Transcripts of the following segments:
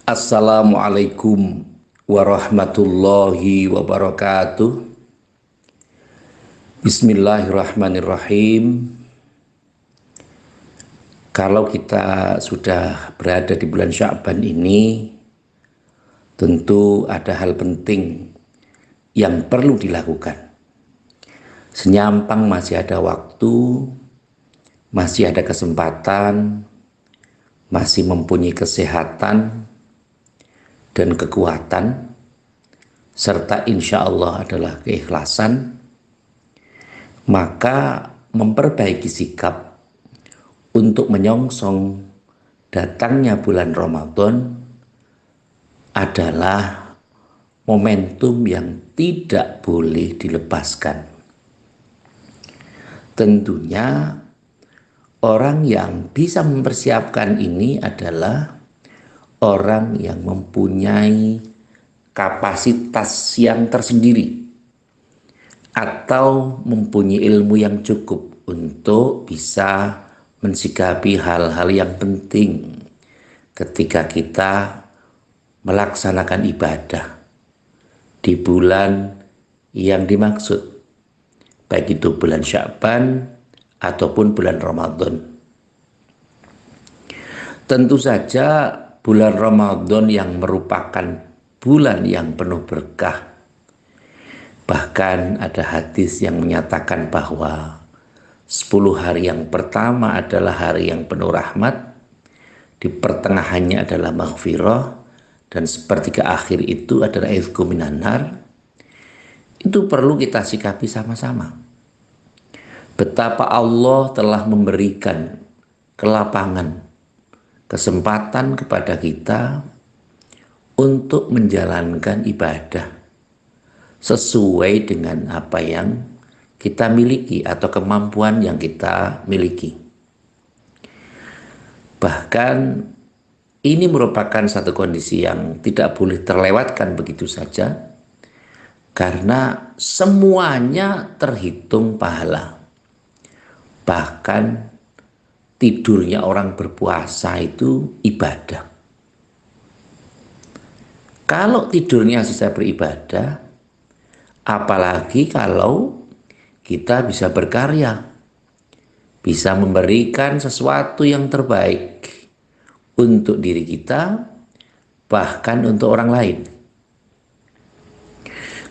Assalamualaikum warahmatullahi wabarakatuh. Bismillahirrahmanirrahim. Kalau kita sudah berada di bulan Sya'ban ini, tentu ada hal penting yang perlu dilakukan. Senyampang masih ada waktu, masih ada kesempatan, masih mempunyai kesehatan dan kekuatan, serta insya Allah adalah keikhlasan, maka memperbaiki sikap untuk menyongsong datangnya bulan Ramadan adalah momentum yang tidak boleh dilepaskan. Tentunya orang yang bisa mempersiapkan ini adalah orang yang mempunyai kapasitas yang tersendiri atau mempunyai ilmu yang cukup untuk bisa mensikapi hal-hal yang penting ketika kita melaksanakan ibadah di bulan yang dimaksud, baik itu bulan Sya'ban ataupun bulan Ramadan. Tentu saja bulan Ramadan yang merupakan bulan yang penuh berkah. Bahkan ada hadis yang menyatakan bahwa 10 hari yang pertama adalah hari yang penuh rahmat, di pertengahannya adalah maghfirah, dan sepertiga akhir itu adalah izku minan nar. Itu perlu kita sikapi sama-sama. Betapa Allah telah memberikan kelapangan, kesempatan kepada kita untuk menjalankan ibadah sesuai dengan apa yang kita miliki atau kemampuan yang kita miliki. Bahkan ini merupakan satu kondisi yang tidak boleh terlewatkan begitu saja, karena semuanya terhitung pahala. Bahkan tidurnya orang berpuasa itu ibadah. Kalau tidurnya sisa beribadah, apalagi kalau kita bisa berkarya, bisa memberikan sesuatu yang terbaik untuk diri kita, bahkan untuk orang lain.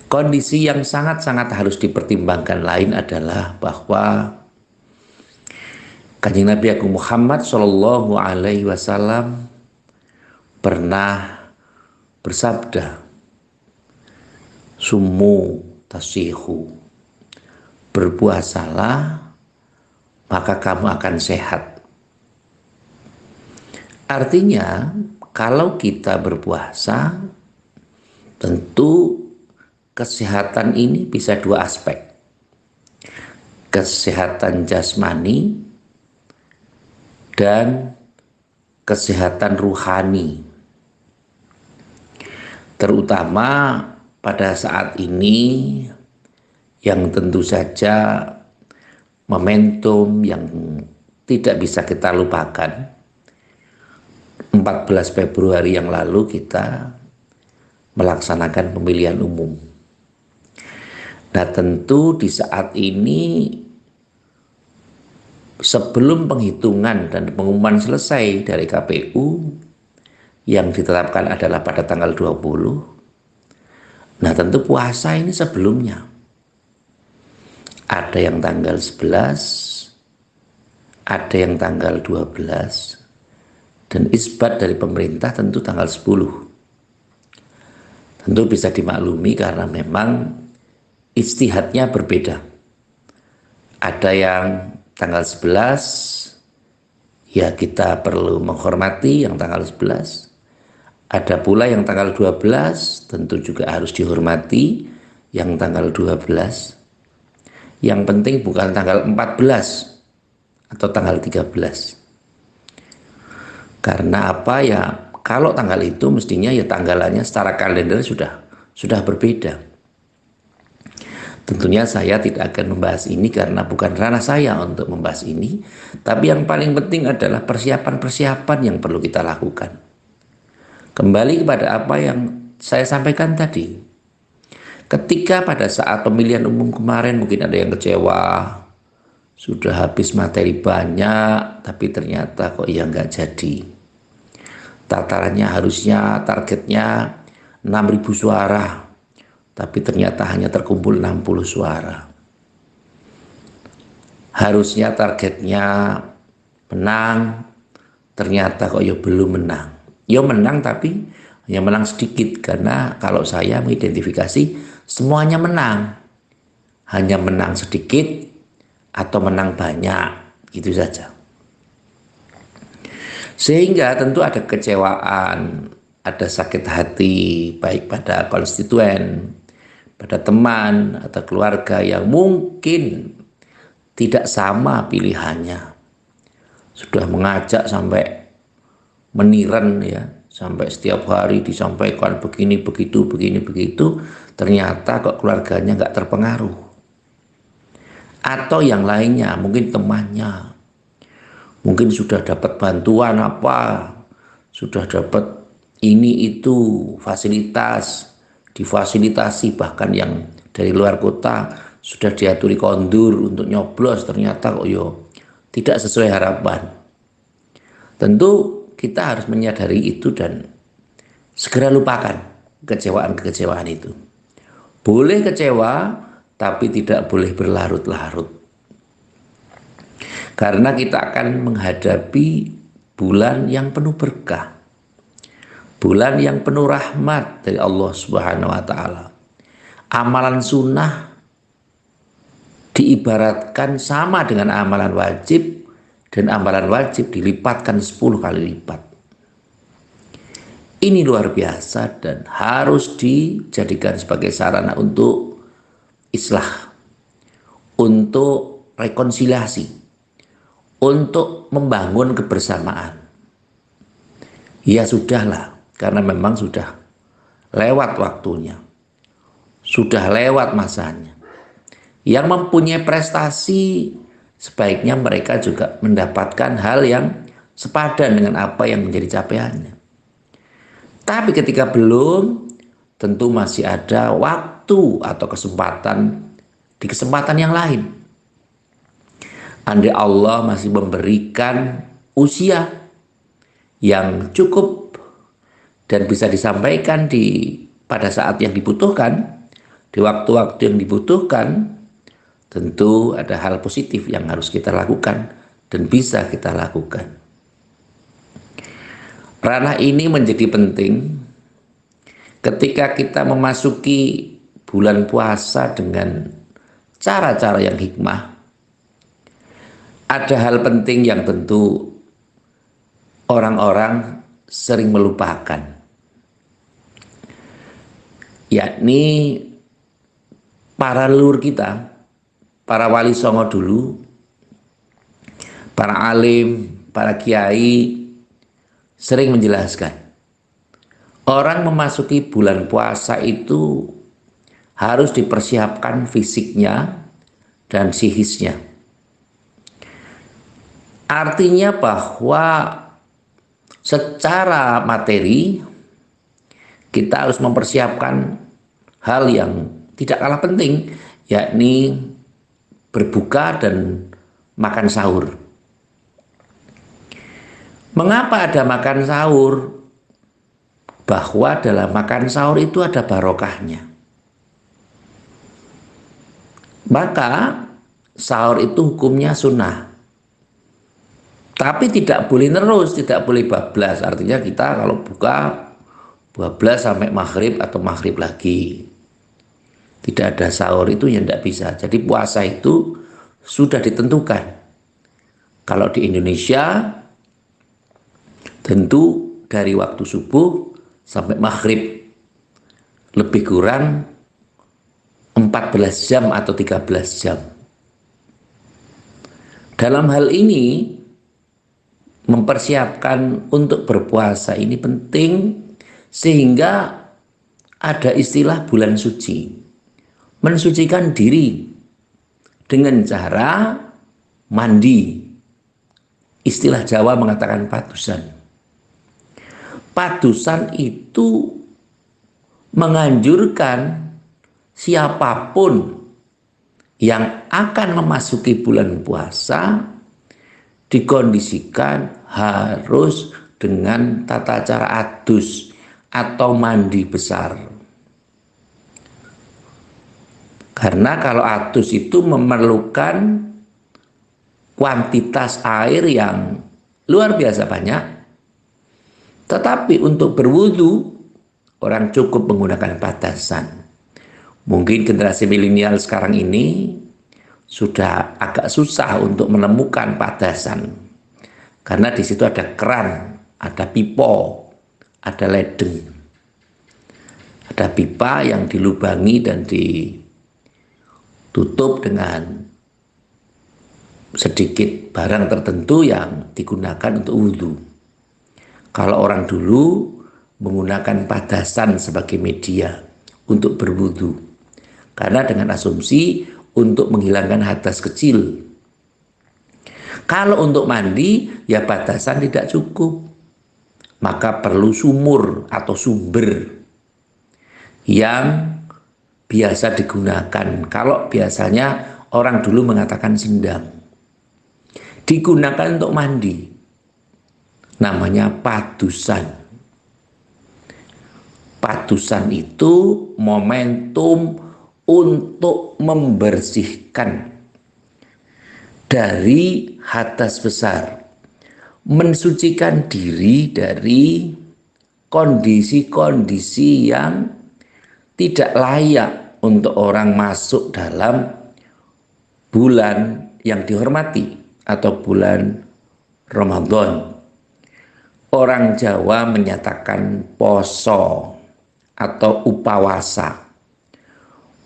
Kondisi yang sangat-sangat harus dipertimbangkan lain adalah bahwa Kanjeng Nabi Agung Muhammad Shallallahu Alaihi Wasallam pernah bersabda, "Sumu tasihu, berpuasalah maka kamu akan sehat." Artinya kalau kita berpuasa, tentu kesehatan ini bisa dua aspek. Kesehatan jasmani dan kesehatan ruhani. Terutama pada saat ini yang tentu saja momentum yang tidak bisa kita lupakan. 14 Februari yang lalu kita melaksanakan pemilihan umum. Nah, tentu di saat ini sebelum penghitungan dan pengumuman selesai dari KPU yang ditetapkan adalah pada tanggal 20. Nah, tentu puasa ini sebelumnya. Ada yang tanggal 11, ada yang tanggal 12, dan isbat dari pemerintah tentu tanggal 10. Tentu bisa dimaklumi karena memang ijtihadnya berbeda. Ada yang tanggal 11, ya kita perlu menghormati yang tanggal 11. Ada pula yang tanggal 12, tentu juga harus dihormati yang tanggal 12. Yang penting bukan tanggal 14 atau tanggal 13. Karena apa ya, kalau tanggal itu mestinya ya tanggalannya secara kalender sudah berbeda. Tentunya saya tidak akan membahas ini karena bukan ranah saya untuk membahas ini. Tapi yang paling penting adalah persiapan-persiapan yang perlu kita lakukan. Kembali kepada apa yang saya sampaikan tadi. Ketika pada saat pemilihan umum kemarin mungkin ada yang kecewa, sudah habis materi banyak, tapi ternyata kok ya nggak jadi. Tatarannya harusnya targetnya 6.000 suara, tapi ternyata hanya terkumpul 60 suara. Harusnya targetnya menang, ternyata kok ya belum menang. Ya menang tapi hanya menang sedikit, karena kalau saya mengidentifikasi semuanya menang. Hanya menang sedikit atau menang banyak, gitu saja. Sehingga tentu ada kecewaan, ada sakit hati, baik pada konstituen, pada teman atau keluarga yang mungkin tidak sama pilihannya. Sudah mengajak sampai meniran ya, sampai setiap hari disampaikan begini begitu, begini begitu, ternyata kok keluarganya nggak terpengaruh. Atau yang lainnya, mungkin temannya, mungkin sudah dapat bantuan apa, sudah dapat ini itu fasilitas, difasilitasi, bahkan yang dari luar kota sudah diaturi kondur untuk nyoblos, ternyata kok yo tidak sesuai harapan. Tentu kita harus menyadari itu dan segera lupakan kekecewaan-kekecewaan itu. Boleh kecewa, tapi tidak boleh berlarut-larut. Karena kita akan menghadapi bulan yang penuh berkah. Bulan yang penuh rahmat dari Allah Subhanahu wa taala. Amalan sunnah diibaratkan sama dengan amalan wajib, dan amalan wajib dilipatkan 10 kali lipat. Ini luar biasa dan harus dijadikan sebagai sarana untuk islah, untuk rekonsiliasi, untuk membangun kebersamaan. Ya sudahlah, karena memang sudah lewat waktunya, sudah lewat masanya. Yang mempunyai prestasi sebaiknya mereka juga mendapatkan hal yang sepadan dengan apa yang menjadi capaiannya. Tapi ketika belum, tentu masih ada waktu atau kesempatan di kesempatan yang lain. Andai Allah masih memberikan usia yang cukup dan bisa disampaikan pada saat yang dibutuhkan, di waktu-waktu yang dibutuhkan, tentu ada hal positif yang harus kita lakukan dan bisa kita lakukan. Ranah ini menjadi penting ketika kita memasuki bulan puasa dengan cara-cara yang hikmah. Ada hal penting yang tentu orang-orang sering melupakan, yakni para leluhur kita, para wali songo dulu, para alim, para kiai sering menjelaskan, orang memasuki bulan puasa itu harus dipersiapkan fisiknya dan psikisnya. Artinya bahwa secara materi kita harus mempersiapkan hal yang tidak kalah penting, yakni berbuka dan makan sahur. Mengapa ada makan sahur? Bahwa dalam makan sahur itu ada barokahnya. Maka sahur itu hukumnya sunnah. Tapi tidak boleh terus, tidak boleh bablas. Artinya kita kalau buka bablas sampai maghrib atau maghrib lagi. Tidak ada sahur itu yang tidak bisa. Jadi puasa itu sudah ditentukan. Kalau di Indonesia tentu dari waktu subuh sampai maghrib, lebih kurang 14 jam atau 13 jam. Dalam hal ini mempersiapkan untuk berpuasa ini penting, sehingga ada istilah bulan suci. Mensucikan diri dengan cara mandi. Istilah Jawa mengatakan padusan. Padusan itu menganjurkan siapapun yang akan memasuki bulan puasa dikondisikan harus dengan tata cara adus atau mandi besar. Karena kalau adus itu memerlukan kuantitas air yang luar biasa banyak. Tetapi untuk berwudu, orang cukup menggunakan padasan. Mungkin generasi milenial sekarang ini sudah agak susah untuk menemukan padasan. Karena di situ ada keran, ada pipo, ada ledeng. Ada pipa yang dilubangi dan ditutup dengan sedikit barang tertentu yang digunakan untuk wudhu. Kalau orang dulu menggunakan padasan sebagai media untuk berwudhu, karena dengan asumsi untuk menghilangkan hadas kecil. Kalau untuk mandi, ya padasan tidak cukup, maka perlu sumur atau sumber yang biasa digunakan. Kalau biasanya orang dulu mengatakan sendang, digunakan untuk mandi, namanya padusan. Padusan itu momentum untuk membersihkan dari hadas besar, mensucikan diri dari kondisi-kondisi yang tidak layak untuk orang masuk dalam bulan yang dihormati atau bulan Ramadan. Orang Jawa menyatakan poso atau upawasa.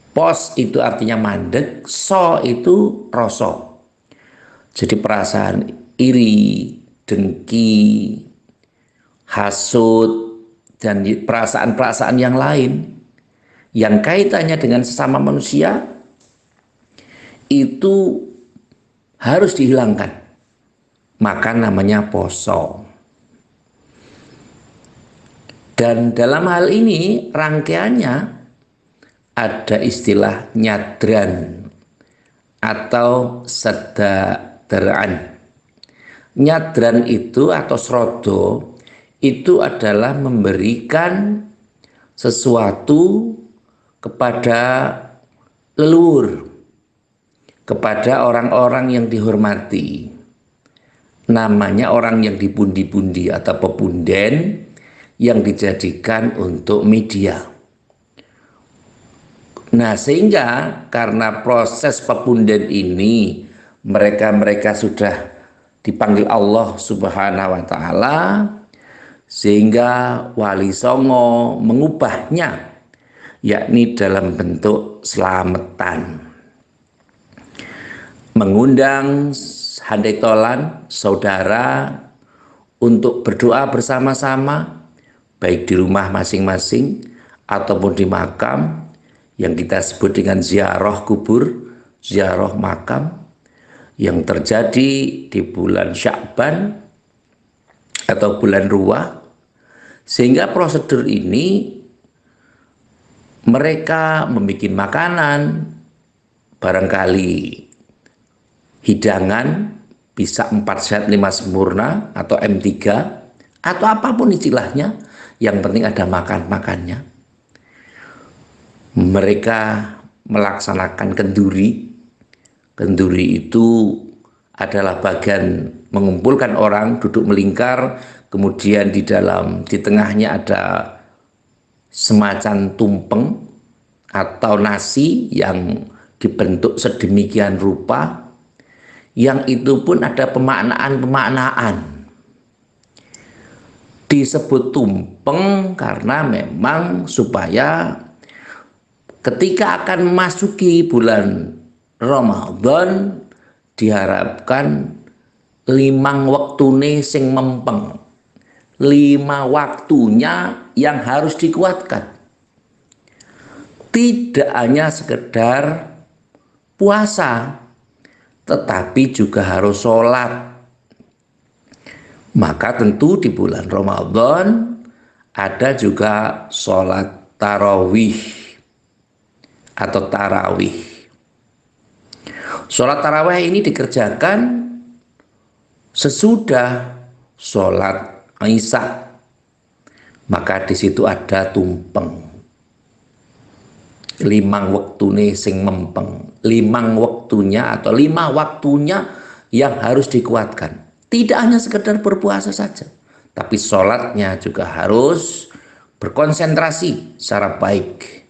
Pos itu artinya mandek, so itu rasa. Jadi perasaan iri, dengki, hasut, dan perasaan-perasaan yang lain yang kaitannya dengan sesama manusia itu harus dihilangkan. Maka namanya poso. Dan dalam hal ini rangkaiannya ada istilah nyadran atau sedadaraan. Nyadran itu atau srodo itu adalah memberikan sesuatu kepada leluhur, kepada orang-orang yang dihormati. Namanya orang yang dipundi-pundi atau pepunden yang dijadikan untuk media. Nah, sehingga karena proses pepunden ini mereka sudah dipanggil Allah Subhanahu wa taala, sehingga Wali Songo mengubahnya yakni dalam bentuk selamatan. Mengundang handai tolan saudara untuk berdoa bersama-sama, baik di rumah masing-masing ataupun di makam yang kita sebut dengan ziarah kubur, ziarah makam yang terjadi di bulan Sya'ban atau bulan Ruwah. Sehingga prosedur ini mereka membuat makanan, barangkali hidangan bisa 4 sehat 5 sempurna atau M3 atau apapun istilahnya, yang penting ada makan-makannya. Mereka melaksanakan kenduri. Kenduri itu adalah bagian mengumpulkan orang duduk melingkar, kemudian di tengahnya ada semacam tumpeng atau nasi yang dibentuk sedemikian rupa, yang itu pun ada pemaknaan. Disebut tumpeng karena memang supaya ketika akan memasuki bulan Ramadan diharapkan 5 waktune sing mempeng, 5 waktunya yang harus dikuatkan. Tidak hanya sekedar puasa, tetapi juga harus sholat. Maka tentu di bulan Ramadan Ada juga sholat tarawih atau tarawih. Sholat tarawih ini dikerjakan sesudah sholat Isya. Maka di situ ada tumpeng. Limang waktune sing mempeng. Limang waktunya atau 5 waktunya yang harus dikuatkan. Tidak hanya sekedar berpuasa saja, tapi sholatnya juga harus berkonsentrasi secara baik.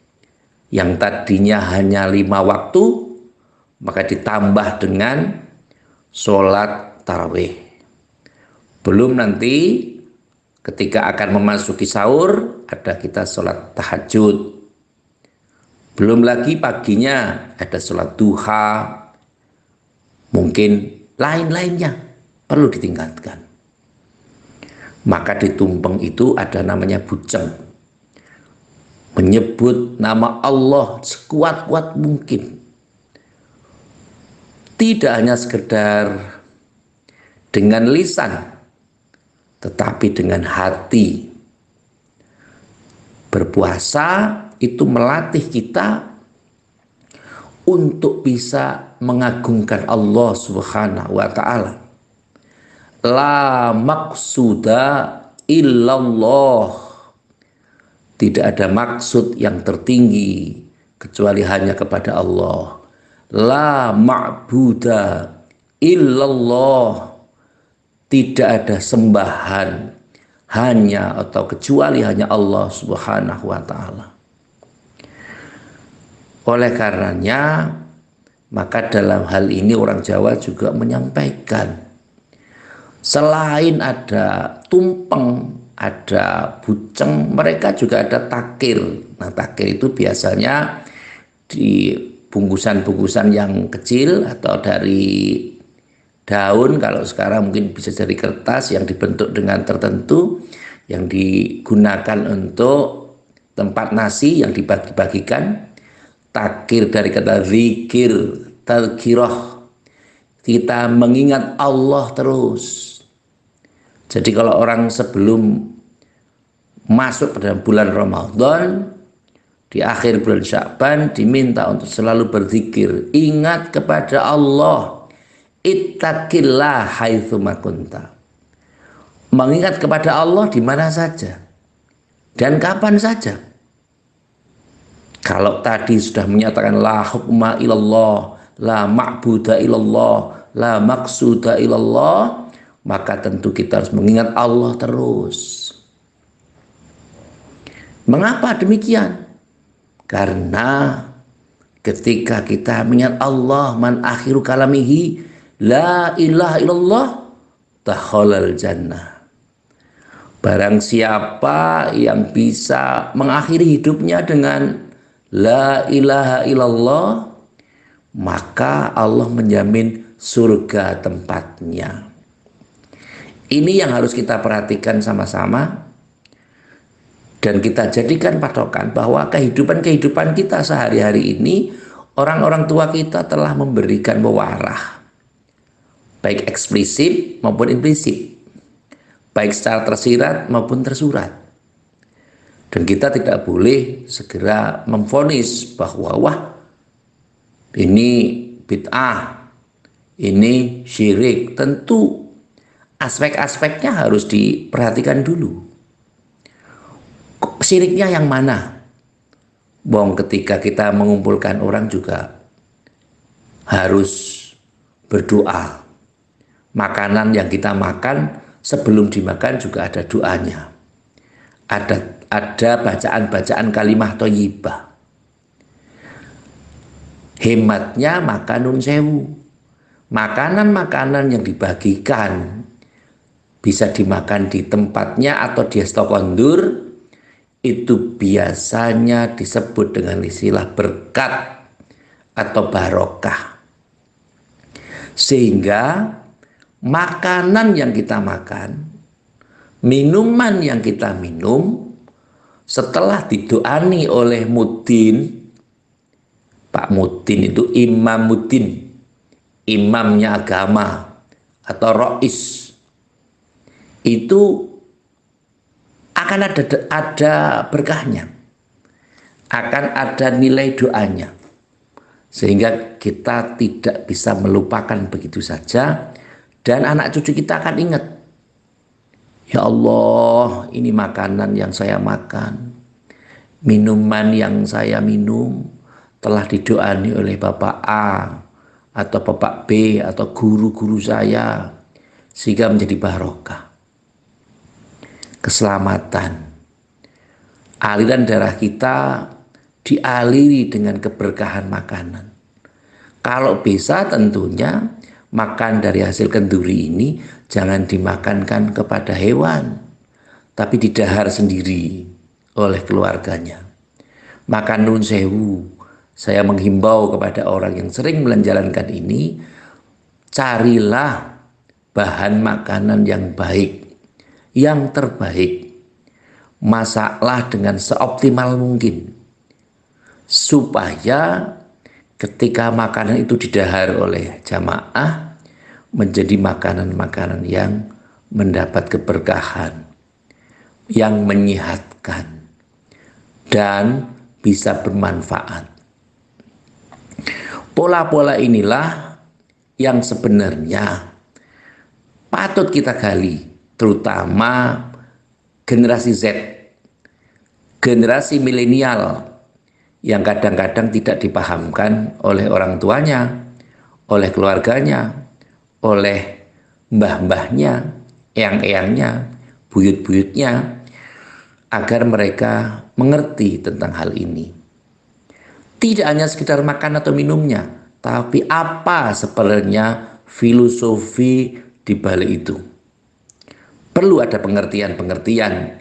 Yang tadinya hanya 5 waktu, maka ditambah dengan sholat tarawih. Belum nanti ketika akan memasuki sahur, ada kita sholat tahajud. Belum lagi paginya ada sholat duha, mungkin lain-lainnya perlu ditingkatkan. Maka di tumpeng itu ada namanya bujeng. Menyebut nama Allah sekuat-kuat mungkin. Tidak hanya sekedar dengan lisan, tetapi dengan hati. Berpuasa itu melatih kita untuk bisa mengagungkan Allah Subhanahu wa ta'ala. La maqsuda illallah. Tidak ada maksud yang tertinggi kecuali hanya kepada Allah. La ma'buda illallah. Tidak ada sembahan hanya atau kecuali hanya Allah Subhanahu wa ta'ala. Oleh karenanya, maka dalam hal ini orang Jawa juga menyampaikan, selain ada tumpeng, ada bujeng, mereka juga ada takir. Nah, takir itu biasanya di bungkusan-bungkusan yang kecil atau dari daun, kalau sekarang mungkin bisa dari kertas yang dibentuk dengan tertentu, yang digunakan untuk tempat nasi yang dibagi-bagikan. Takir dari kata zikir, tazkirah. Kita mengingat Allah terus. Jadi kalau orang sebelum masuk pada bulan Ramadan, di akhir bulan Sya'ban diminta untuk selalu berzikir, ingat kepada Allah. Ittaqillah haitsu ma kunta. Mengingat kepada Allah di mana saja dan kapan saja. Kalau tadi sudah menyatakan la hukma ilallah, la ma'buda ilallah, la maqsuda ilallah, maka tentu kita harus mengingat Allah terus. Mengapa demikian? Karena ketika kita mengingat Allah, man akhiru kalamihi la ilaha illallah dakhalal jannah. Barang siapa yang bisa mengakhiri hidupnya dengan la ilaha illallah, maka Allah menjamin surga tempatnya. Ini yang harus kita perhatikan sama-sama dan kita jadikan patokan bahwa kehidupan kita sehari-hari ini, orang-orang tua kita telah memberikan pewarah, baik eksplisit maupun implisit, baik secara tersirat maupun tersurat. Dan kita tidak boleh segera memvonis bahwa wah ini bid'ah, ini syirik. Tentu aspek-aspeknya harus diperhatikan dulu. Syiriknya yang mana? Bong, ketika kita mengumpulkan orang juga harus berdoa. Makanan yang kita makan sebelum dimakan juga ada doanya. Ada bacaan-bacaan kalimah thayyibah. Hematnya makan nun sewu. Makanan-makanan yang dibagikan bisa dimakan di tempatnya atau di stokondur, itu biasanya disebut dengan istilah berkat atau barokah. Sehingga makanan yang kita makan, minuman yang kita minum, setelah didoani oleh Mudin, Pak Mudin itu Imam Mudin, imamnya agama atau rois, itu akan ada berkahnya, akan ada nilai doanya, sehingga kita tidak bisa melupakan begitu saja, dan anak cucu kita akan ingat, ya Allah, ini makanan yang saya makan, minuman yang saya minum telah didoani oleh Bapak A atau Bapak B atau guru-guru saya, sehingga menjadi barokah, keselamatan. Aliran darah kita dialiri dengan keberkahan makanan. Kalau bisa tentunya makan dari hasil kenduri ini jangan dimakankan kepada hewan, tapi didahar sendiri oleh keluarganya. Maka nun sewu, saya menghimbau kepada orang yang sering menjalankan ini, carilah bahan makanan yang baik, yang terbaik. Masaklah dengan seoptimal mungkin, supaya ketika makanan itu didahar oleh jamaah, menjadi makanan-makanan yang mendapat keberkahan, yang menyehatkan, dan bisa bermanfaat. Pola-pola inilah yang sebenarnya patut kita gali, terutama generasi Z, generasi milenial, yang kadang-kadang tidak dipahamkan oleh orang tuanya, oleh keluarganya, oleh mbah-mbahnya, eyang-eyangnya, buyut-buyutnya, agar mereka mengerti tentang hal ini. Tidak hanya sekedar makan atau minumnya, tapi apa sebenarnya filosofi di balik itu. Perlu ada pengertian-pengertian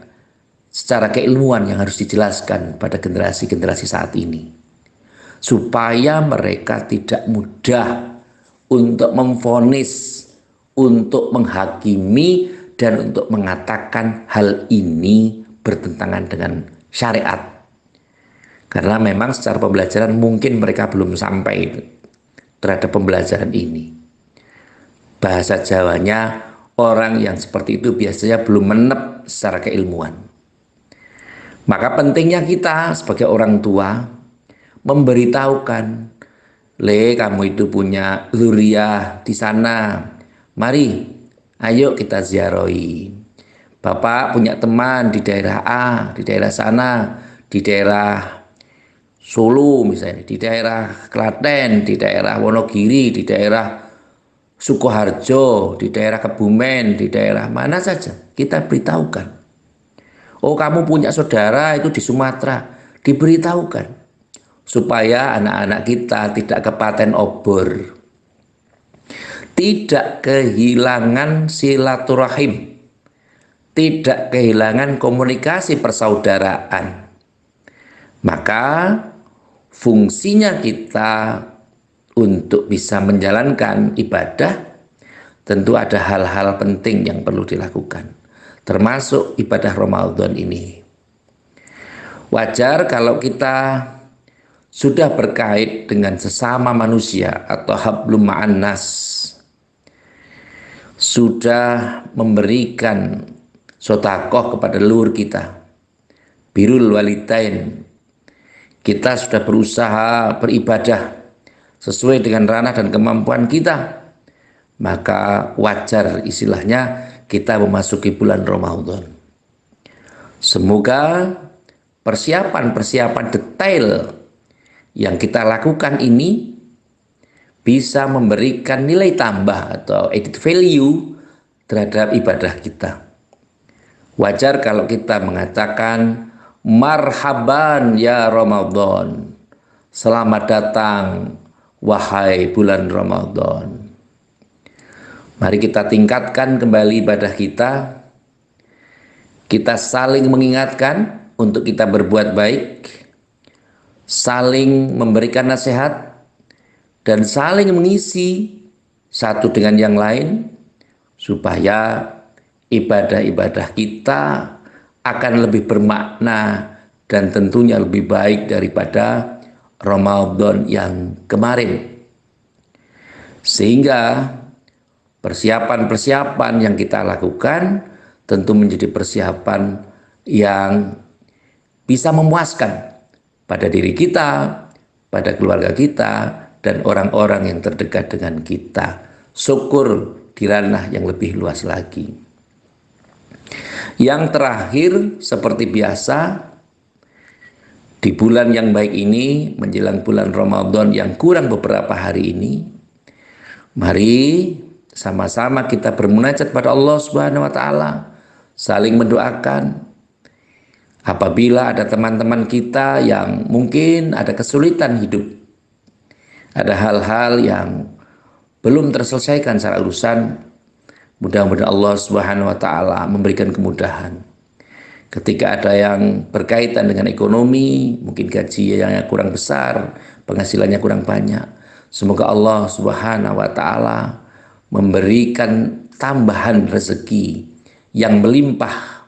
secara keilmuan yang harus dijelaskan pada generasi-generasi saat ini, supaya mereka tidak mudah untuk memvonis, untuk menghakimi, dan untuk mengatakan hal ini bertentangan dengan syariat. Karena memang secara pembelajaran mungkin mereka belum sampai terhadap pembelajaran ini. Bahasa Jawanya, orang yang seperti itu biasanya belum menep secara keilmuan. Maka pentingnya kita sebagai orang tua memberitahukan, le, kamu itu punya zuriyah di sana, mari ayo kita ziarahi. Bapak punya teman di daerah A, di daerah sana, di daerah Solo misalnya, di daerah Klaten, di daerah Wonogiri, di daerah Sukoharjo, di daerah Kebumen, di daerah mana saja, kita beritahukan. Oh, kamu punya saudara itu di Sumatera, diberitahukan, supaya anak-anak kita tidak kepaten obor, tidak kehilangan silaturahim, tidak kehilangan komunikasi persaudaraan. Maka fungsinya kita untuk bisa menjalankan ibadah, tentu ada hal-hal penting yang perlu dilakukan, termasuk ibadah Ramadan ini. Wajar kalau kita sudah berkait dengan sesama manusia atau hablum ma'an nas, sudah memberikan sodakoh kepada leluhur kita, birrul walidain, kita sudah berusaha beribadah sesuai dengan ranah dan kemampuan kita, maka wajar istilahnya kita memasuki bulan Ramadan. Semoga persiapan-persiapan detail yang kita lakukan ini bisa memberikan nilai tambah atau added value terhadap ibadah kita. Wajar kalau kita mengatakan marhaban ya Ramadan, selamat datang wahai bulan Ramadan. Mari kita tingkatkan kembali ibadah kita. Kita saling mengingatkan untuk kita berbuat baik, saling memberikan nasihat, dan saling mengisi satu dengan yang lain, supaya ibadah-ibadah kita akan lebih bermakna dan tentunya lebih baik daripada Ramadan yang kemarin. Sehingga persiapan-persiapan yang kita lakukan tentu menjadi persiapan yang bisa memuaskan pada diri kita, pada keluarga kita, dan orang-orang yang terdekat dengan kita. Syukur di ranah yang lebih luas lagi. Yang terakhir, seperti biasa, di bulan yang baik ini, menjelang bulan Ramadan yang kurang beberapa hari ini, mari sama-sama kita bermunajat pada Allah Subhanahu wa Ta'ala, saling mendoakan. Apabila ada teman-teman kita yang mungkin ada kesulitan hidup, ada hal-hal yang belum terselesaikan secara urusan, mudah-mudahan Allah Subhanahu wa Ta'ala memberikan kemudahan. Ketika ada yang berkaitan dengan ekonomi, mungkin gaji yang kurang besar, penghasilannya kurang banyak, semoga Allah Subhanahu wa Ta'ala memberikan tambahan rezeki yang melimpah.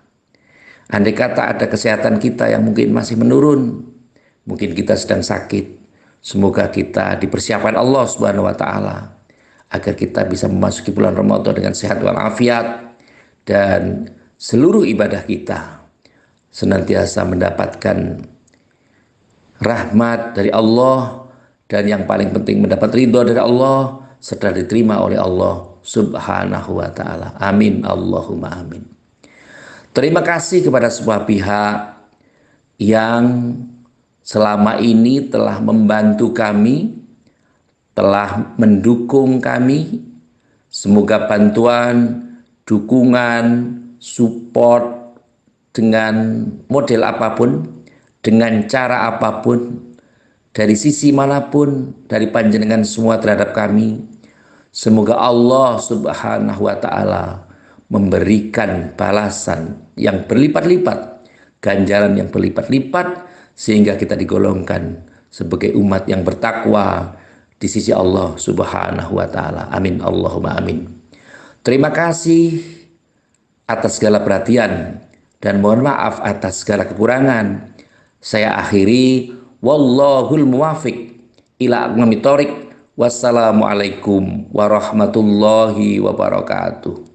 Andai kata ada kesehatan kita yang mungkin masih menurun, mungkin kita sedang sakit, semoga kita dipersiapkan Allah Subhanahu wa Ta'ala agar kita bisa memasuki bulan Ramadan dengan sehat walafiat, dan seluruh ibadah kita senantiasa mendapatkan rahmat dari Allah, dan yang paling penting mendapat ridho dari Allah serta diterima oleh Allah Subhanahu wa Ta'ala. Amin Allahumma amin. Terima kasih kepada semua pihak yang selama ini telah membantu kami, telah mendukung kami. Semoga bantuan, dukungan, support dengan model apapun, dengan cara apapun, dari sisi manapun, dari panjenengan semua terhadap kami, semoga Allah Subhanahu wa Ta'ala memberikan balasan yang berlipat-lipat, ganjaran yang berlipat-lipat, sehingga kita digolongkan sebagai umat yang bertakwa di sisi Allah Subhanahu wa Ta'ala. Amin Allahumma amin. Terima kasih atas segala perhatian dan mohon maaf atas segala kekurangan. Saya akhiri, wallahul muwafiq ila aqwamit thoriq. Wassalamualaikum warahmatullahi wabarakatuh.